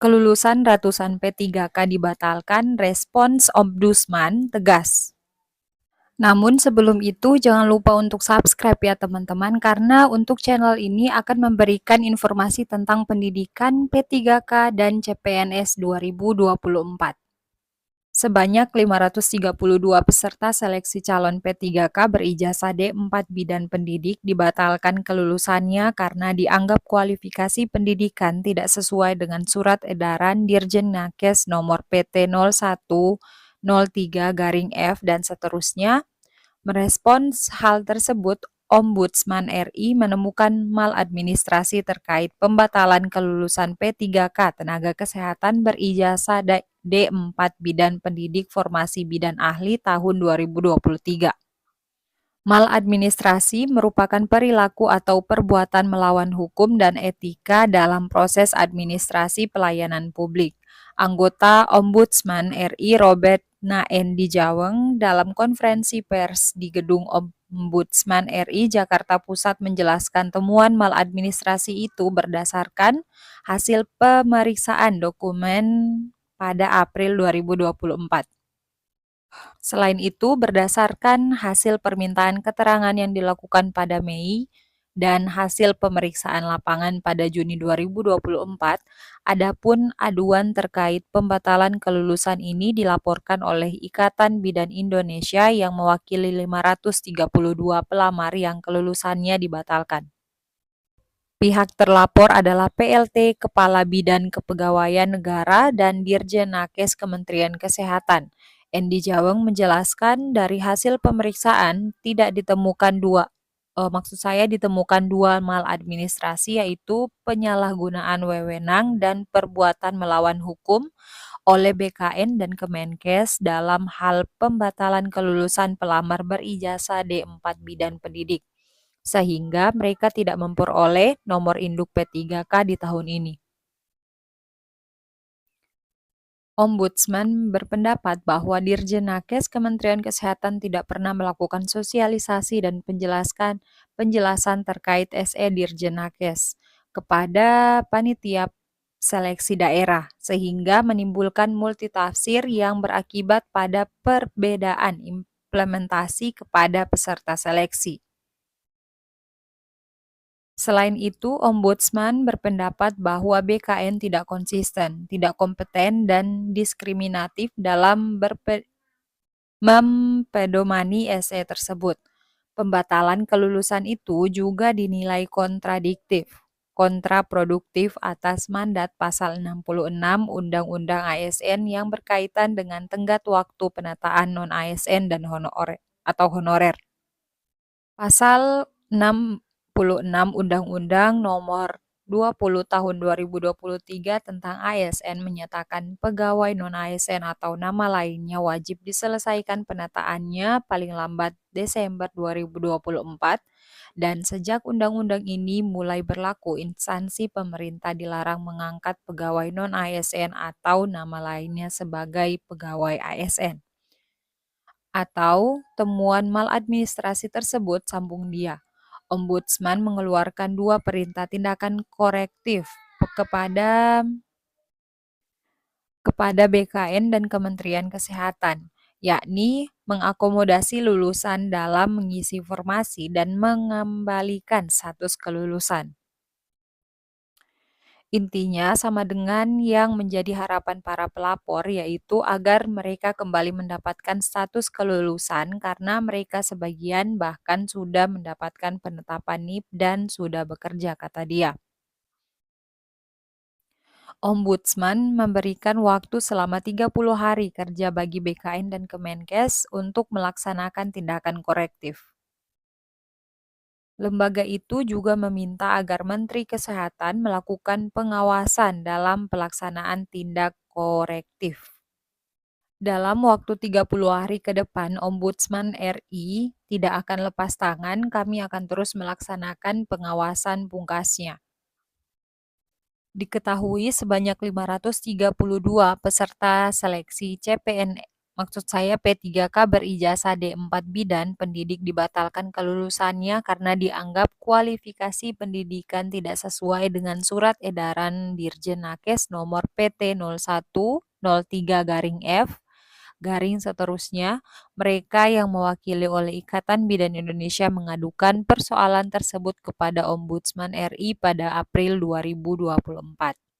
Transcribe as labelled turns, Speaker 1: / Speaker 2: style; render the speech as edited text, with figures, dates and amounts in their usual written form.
Speaker 1: Kelulusan ratusan P3K dibatalkan, respons Ombudsman tegas. Namun sebelum itu jangan lupa untuk subscribe ya teman-teman, karena untuk channel ini akan memberikan informasi tentang pendidikan P3K dan CPNS 2024. Sebanyak 532 peserta seleksi calon P3K berijazah D4 bidang pendidik dibatalkan kelulusannya karena dianggap kualifikasi pendidikan tidak sesuai dengan surat edaran Dirjen Nakes nomor PT 0103-F dan seterusnya. Merespons hal tersebut, Ombudsman RI menemukan maladministrasi terkait pembatalan kelulusan P3K tenaga kesehatan berijazah D4 Bidan Pendidik Formasi Bidan Ahli tahun 2023. Maladministrasi merupakan perilaku atau perbuatan melawan hukum dan etika dalam proses administrasi pelayanan publik. Anggota Ombudsman RI Robert Naendi Jaweng dalam konferensi pers di Gedung Ombudsman RI Jakarta Pusat menjelaskan temuan maladministrasi itu berdasarkan hasil pemeriksaan dokumen pada April 2024. Selain itu, berdasarkan hasil permintaan keterangan yang dilakukan pada Mei dan hasil pemeriksaan lapangan pada Juni 2024, adapun aduan terkait pembatalan kelulusan ini dilaporkan oleh Ikatan Bidan Indonesia yang mewakili 532 pelamar yang kelulusannya dibatalkan. Pihak terlapor adalah PLT Kepala Bidan Kepegawaian Negara dan Dirjen Nakes Kementerian Kesehatan. Endi Jaweng menjelaskan dari hasil pemeriksaan tidak ditemukan ditemukan dua maladministrasi, yaitu penyalahgunaan wewenang dan perbuatan melawan hukum oleh BKN dan Kemenkes dalam hal pembatalan kelulusan pelamar berijazah D4 Bidan Pendidik, sehingga mereka tidak memperoleh nomor induk P3K di tahun ini. Ombudsman berpendapat bahwa Dirjen Nakes Kementerian Kesehatan tidak pernah melakukan sosialisasi dan penjelasan terkait SE Dirjen Nakes kepada panitia seleksi daerah, sehingga menimbulkan multitafsir yang berakibat pada perbedaan implementasi kepada peserta seleksi. Selain itu, Ombudsman berpendapat bahwa BKN tidak konsisten, tidak kompeten, dan diskriminatif dalam mempedomani SE tersebut. Pembatalan kelulusan itu juga dinilai kontraproduktif atas mandat pasal 66 Undang-Undang ASN yang berkaitan dengan tenggat waktu penataan non-ASN dan honorer. Pasal 66 Undang-Undang Nomor 20 Tahun 2023 tentang ASN menyatakan pegawai non-ASN atau nama lainnya wajib diselesaikan penataannya paling lambat Desember 2024, dan sejak undang-undang ini mulai berlaku, instansi pemerintah dilarang mengangkat pegawai non-ASN atau nama lainnya sebagai pegawai ASN. Atau temuan maladministrasi tersebut, sambung dia, Ombudsman mengeluarkan 2 perintah tindakan korektif kepada BKN dan Kementerian Kesehatan, yakni mengakomodasi lulusan dalam mengisi formasi dan mengembalikan status kelulusan. Intinya sama dengan yang menjadi harapan para pelapor, yaitu agar mereka kembali mendapatkan status kelulusan karena mereka sebagian bahkan sudah mendapatkan penetapan NIP dan sudah bekerja, kata dia. Ombudsman memberikan waktu selama 30 hari kerja bagi BKN dan Kemenkes untuk melaksanakan tindakan korektif. Lembaga itu juga meminta agar Menteri Kesehatan melakukan pengawasan dalam pelaksanaan tindak korektif. Dalam waktu 30 hari ke depan, Ombudsman RI tidak akan lepas tangan, kami akan terus melaksanakan pengawasan, pungkasnya. Diketahui sebanyak 532 peserta seleksi CPNS Maksud saya P3K berijazah D4 bidan, pendidik dibatalkan kelulusannya karena dianggap kualifikasi pendidikan tidak sesuai dengan Surat Edaran Dirjen Nakes nomor PT 0103-F garing seterusnya. Mereka yang mewakili oleh Ikatan Bidan Indonesia mengadukan persoalan tersebut kepada Ombudsman RI pada April 2024.